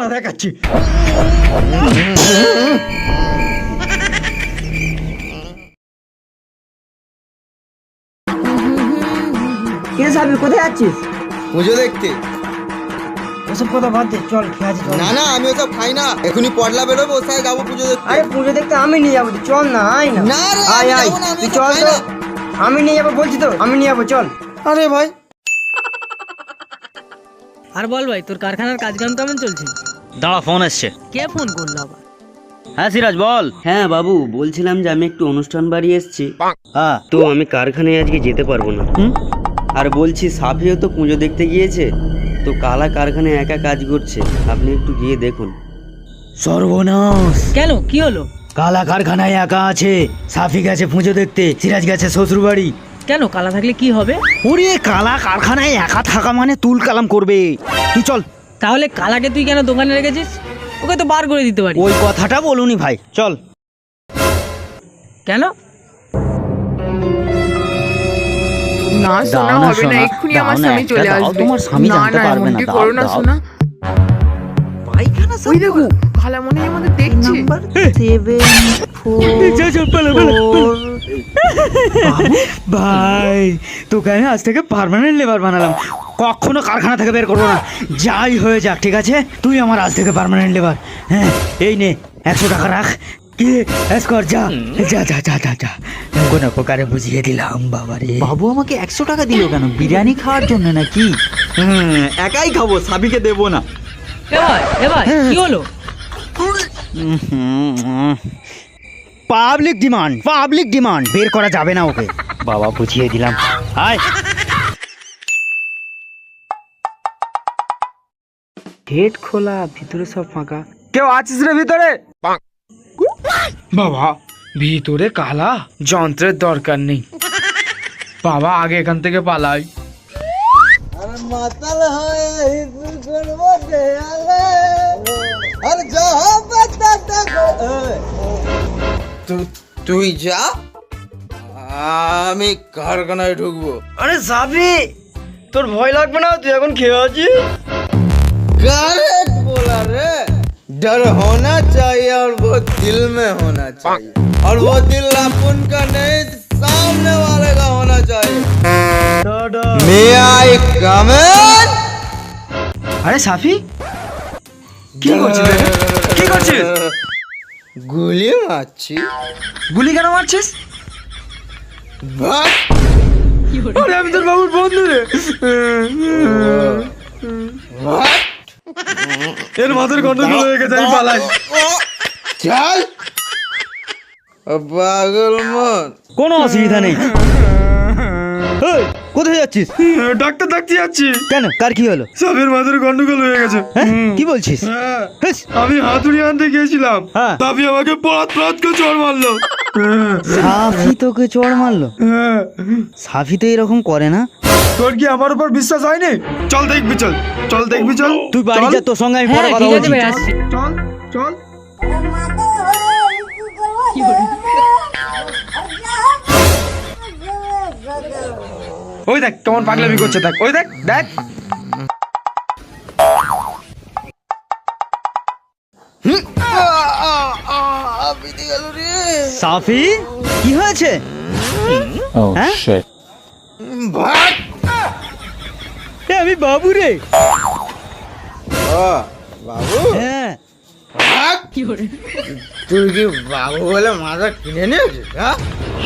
দাঁড়া দেখাচ্ছি। কে সাবি কোথায় যাচ্ছিস? পুজো দেখতে। ওসব কথা বাদ দে, চল খেয়ে আছি। না না, আমি ওসব খাই না। এখনই পটলা বেরোবো, ওর সাথে যাবো পুজো দেখতে। আরে পুজো দেখতে আমি নিয়ে যাবো, চল না, আয় না। না রে, আয় আমি আয়, যাবো না, আমি তুই ওসব চল খাই তো। না। আমি নিয়ে যাবো বলছি তো, আমি নিয়ে যাবো, চল। আরে ভাই, আর বল ভাই, তোর কারখানার কাজকাম কেমন চলছে? দাঁড়া, ফোন এসছে। কে ফোন করলো আবার? হ্যাঁ সিরাজ বল। হ্যাঁ বাবু, বলছিলাম যে আমি একটু অনুষ্ঠান বাড়ি এসেছি, হ্যাঁ তো আমি কারখানায় আজকে যেতে পারবো না। আর বলছি সাফিও তো পুজো দেখতে গিয়েছে, তো কালা কারখানায় একা কাজ করছে, আপনি একটু গিয়ে দেখুন। সর্বনাশ, কেন, কি হলো? কালা কারখানায় একা আছে, সাফি গেছে পুজো দেখতে, সিরাজ গেছে শ্বশুর বাড়ি। কেন, কালা থাকলে কি হবে? ওরে কালা কারখানায় একা থাকা মানে তুল কালাম করবে। তুই চল। তাহলে কালাকে তুই কেন দোকানে রেখেছিস? ওকে তো বার করে দিতে পারি। ওই কথাটা বলুনি ভাই, চল। কেন? না শোনা হবে না, এক্ষুনি আমার স্বামী চলে আসবে। তোমার স্বামী জানতে পারবে না। এমনটি করো না শোনা। ওই দেখো, খালামণি আমাদের দেখছে। ভাই তোকে আমি আজ থেকে পার্মানেন্ট লেবার বানালাম, কখনো কারখানা থেকে বের করবো না, যাই হয়ে যাক, ঠিক আছে? তুই আমার আজ থেকে পার্মানেন্ট লেবার। হ্যাঁ, এই নে 100 টাকা রাখ। কি এসকর, যা যা যা যা যা যা। কোনো প্রকারে বুঝিয়ে দিলাম বাবারে। বাবু আমাকে 100 টাকা দিল কেন? বিরিয়ানি খাওয়ার জন্য নাকি? একাই খাবো, সাবিকে দেবো না। এবার কি হলো? পাবলিক ডিমান্ড বের করা যাবে না ওকে। বাবা বুঝিয়ে দিলাম। আয়। গেট খোলা, ভিতরে সব ফাঁকা। কেউ আছিস রে ভিতরে? বাবা ভিতরে কালা, যন্ত্রের দরকার নেই। বাবা আগে এখান থেকে পালাই। মাতাল হয়ে হিসু করবো দেয়ালে, আর যাহা বাতাটা তুই যা, আমি কারখানায় ঢুকবো। আরে সাবি, তোর ভয় লাগবে না? তুই এখন খেয়ে আছিস। करेक्ट बोला रे। डर होना चाहिए और वो दिल में होना चाहिए, और वो दिल अपन का नहीं, सामने वाले का होना चाहिए। May I come in? আরে সাফি, কি করছিস? কি করছিস? গুলি মারছি। গুলি কেন মারছিস? ভাগ। আরে আমি তোর বাবুর বন্ধু রে। ভাগ। এর মাথার গন্ডগোল হয়ে গেছে, আমি পালাই। চল পাগল মন। কোনো অসুবিধা নেই। এই, কোথায় যাচ্ছিস? ডাক্তার ডাকতে যাচ্ছি। কেন, কার কি হলো? সবের মাথার গন্ডগোল হয়ে গেছে। হ্যাঁ, কি বলছিস? হ্যাঁ, হেস, আমি হাতুড়ি আনতে গিয়েছিলাম, হ্যাঁ। তাবি আমাকে পড়াত করে চড় মারলো। সাফি তোকে চড় মারলো? হ্যাঁ। সাফি তো এরকম করে না। তোর কি আমার উপর বিশ্বাস হয়নি? চল দেখবি, চল দেখবি, চল। তুই বাড়ি যা, তোর সঙ্গে আমি পরে হ্যাঁ কথা ঠিক আছে বলছি। ভাই, আসছি। চল চল। ওই দেখ কেমন পাগলামি করছে, দেখ ওই দেখ দেখ। সাফি, কি হয়েছে? হ্যাঁ? ভাগ। এ, আমি বাবু রে। ও, বাবু হ্যাঁ, ভাগ। তুই কি বাবু বলে মাথা কিনে নিয়েছিস? হ্যাঁ,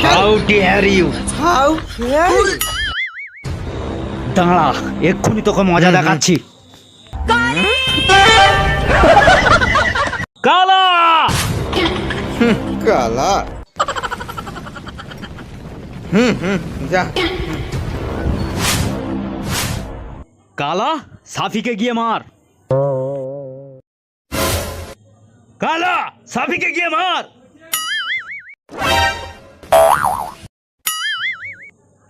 how dare you. How care. দাঁড়া, এক্ষুনি তোকে মজা দেখাচ্ছি। কালা, কালা। যা। কালা, সাফিকে গিয়ে মার। কালা, সাফিকে গিয়ে মার।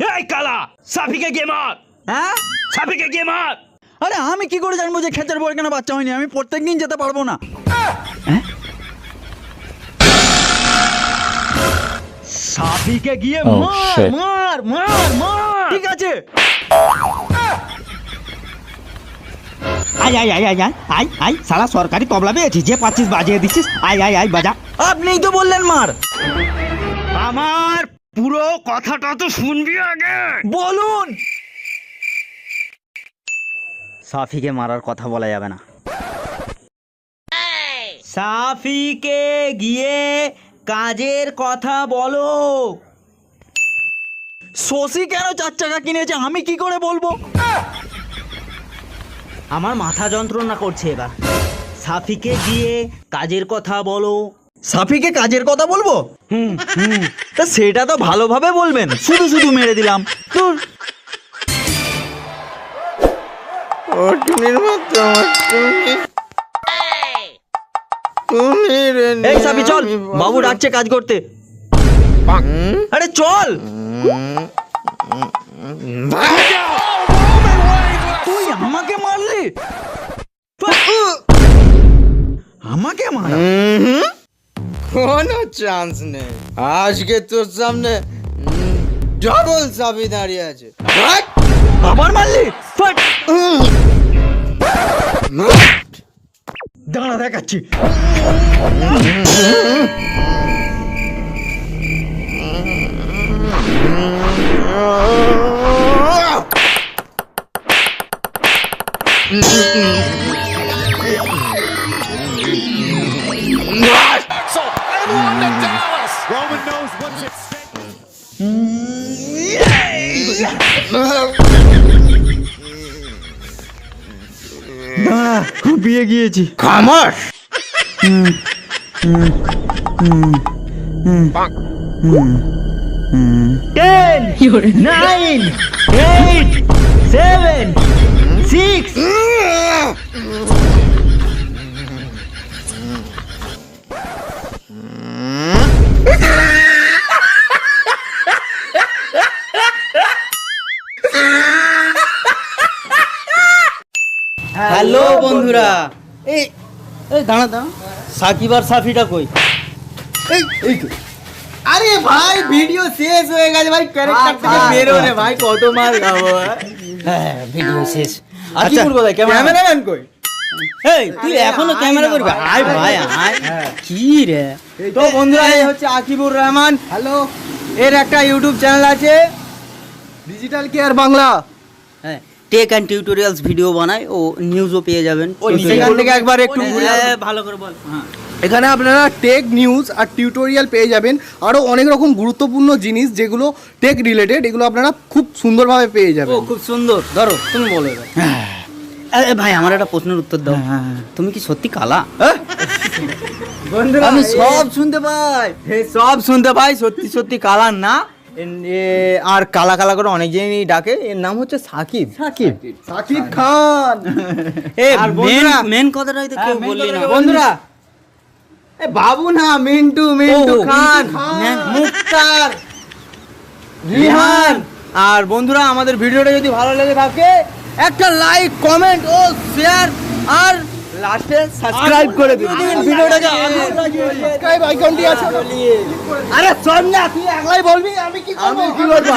এই কালা, সাফিকে গিয়ে মার। হ্যাঁ, সাফিকে গিয়ে মার। আরে আমি কি করে জানবো যে খেতের বর কেন বাচ্চা হয়নি? আমি প্রত্যেকদিন যেতে পারবো না। সাফিকে গিয়ে মার মার মার মার। ঠিক আছে। আয় আয় আয় আয় আয় আয় আয় সালা সরকারি তবলা পেয়েছিস, যে পাচ্ছিস বাজিয়ে দিচ্ছিস। আয় আয় আয় বাজা। আপনিই তো বললেন মার। আমার পুরো কথাটা তো শুনবি আগে। বলুন। সাফিকে মারার কথা বলা যাবে না। সাফিকে গিয়ে কাজের কথা বলো। শশী কেন 4 চাকা কিনেছে আমি কি করে বলবো? আমার মাথা যন্ত্রণা করছে এবার। সাফিকে গিয়ে কাজের কথা বলো। সাফিকে কাজের কথা বলবো? তা সেটা তো ভালোভাবে বলবেন, শুধু শুধু মেরে দিলাম। তোর ও টুনির মতো টুনি রে। এই সাফি চল, বাবু ডাকছে কাজ করতে। আরে চল। তুই আমাকে মারলি? আমাকে মার? কোনো চান্স নেই। আজকে তোর সামনে ডবল সাবি দাঁড়িয়ে আছে। আবার মারলি? ফাট। দাঁড়া দেখাচ্ছি। বিয়ে গিয়েছি। খামার। 10 9 8 7 6 হ্যালো বন্ধুরা, এই এই দাঁড়া দাঁড়া, সাকিব আর সাফিটা কই? আরে ভাই ভিডিও শেষ হয়ে গেছে ভাই, ক্যারেক্টার থেকে বেরো রে ভাই, কত মার খাবো। হ্যাঁ ভিডিও শেষ। আচ্ছা, ক্যামেরাম্যান কই? এই তুই এখনো ক্যামেরা করবি? আয় ভাই আয়। কি রে? তো বন্ধুরা এই হচ্ছে আকিবুর রহমান। হ্যালো, এর একটা ইউটিউব চ্যানেল আছে ডিজিটাল কেয়ার বাংলা। হ্যাঁ, টেক অ্যান্ড টিউটোরিয়ালস ভিডিও বানায়, ও নিউজও পেয়ে যাবেন। সেখান থেকে একবার একটু ভালো করে বল। হ্যাঁ, এখানে আপনারা টেক নিউজ আর টিউটোরিয়াল পেয়ে যাবেন, আরও অনেক রকম গুরুত্বপূর্ণ জিনিস যেগুলো টেক রিলেটেড, এগুলো আপনারা খুব সুন্দরভাবে পেয়ে ও যাবেন। খুব সুন্দর। ধরো তুমি বলো এবার। ভাই আমার একটা প্রশ্নের উত্তর দাও, তুমি কি সত্যি কালা? বন্ধুরা আমি সব শুনতে পাই, সব শুনতে পাই। সত্যি সত্যি কালার না, আর কালা কালা করে অনেক জনই ডাকে। এর নাম হচ্ছে সাকিব। সাকিব সাকিব খান। আর বন্ধুরা মেন কথাটাই তো কেউ বললি না। বন্ধুরা এ বাবু না, মিন্টু মিন্টু ও, খান, মিন্টু খান। মুক্তার, রিহান। আর বন্ধুরা আমাদের ভিডিওটা যদি ভালো লেগে থাকে একটা লাইক, কমেন্ট ও শেয়ার, আর লাস্টে সাবস্ক্রাইব করে দিন ভিডিওটাকে। সাবস্ক্রাইব আইকনটি আছে। আরে শোন না, তুই একলাই বলবি, আমি কি করব?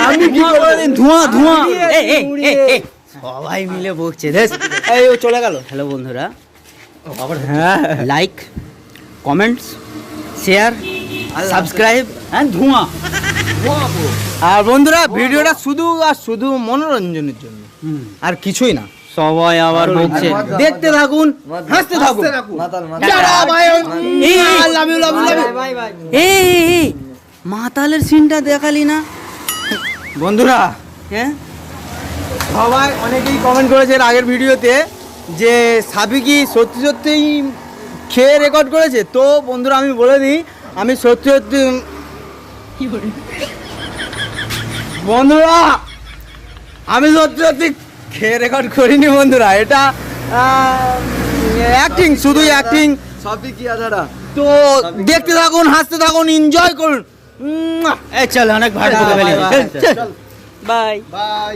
আমি কি করব? ধোঁয়া ধোঁয়া। এই এই এই এই, সবাই মিলে বকছে দেখ। এই ও চলে গেল। হ্যালো বন্ধুরা, like, comments, share, subscribe and ধোঁয়া। আর বন্ধুরা ভিডিওটা শুধু আর শুধু মনোরঞ্জনের জন্য, আর কিছুই না। সবাই আবার বকছে। দেখতে থাকুন, হাসতে থাকুন। এই, এই এই, মাতালের সিনটা দেখালি না বন্ধুরা হ্যাঁ? সবাই অনেকেই কমেন্ট করেছে এর আগের ভিডিওতে যে সাবি কি সত্যি সত্যিই খেয়ে রেকর্ড করেছে। তো বন্ধুরা আমি বলে দিই, আমি সত্যি সত্যি বন্ধুরা আমি সত্যি সত্যি খেয়ে রেকর্ড করিনি বন্ধুরা, এটা অ্যাক্টিং, শুধুই অ্যাক্টিং। সাবি কি আদারা। তো দেখতে থাকুন, হাসতে থাকুন, এনজয় করুন। এই চল, অনেক ভালো বাই। বাই। বাই।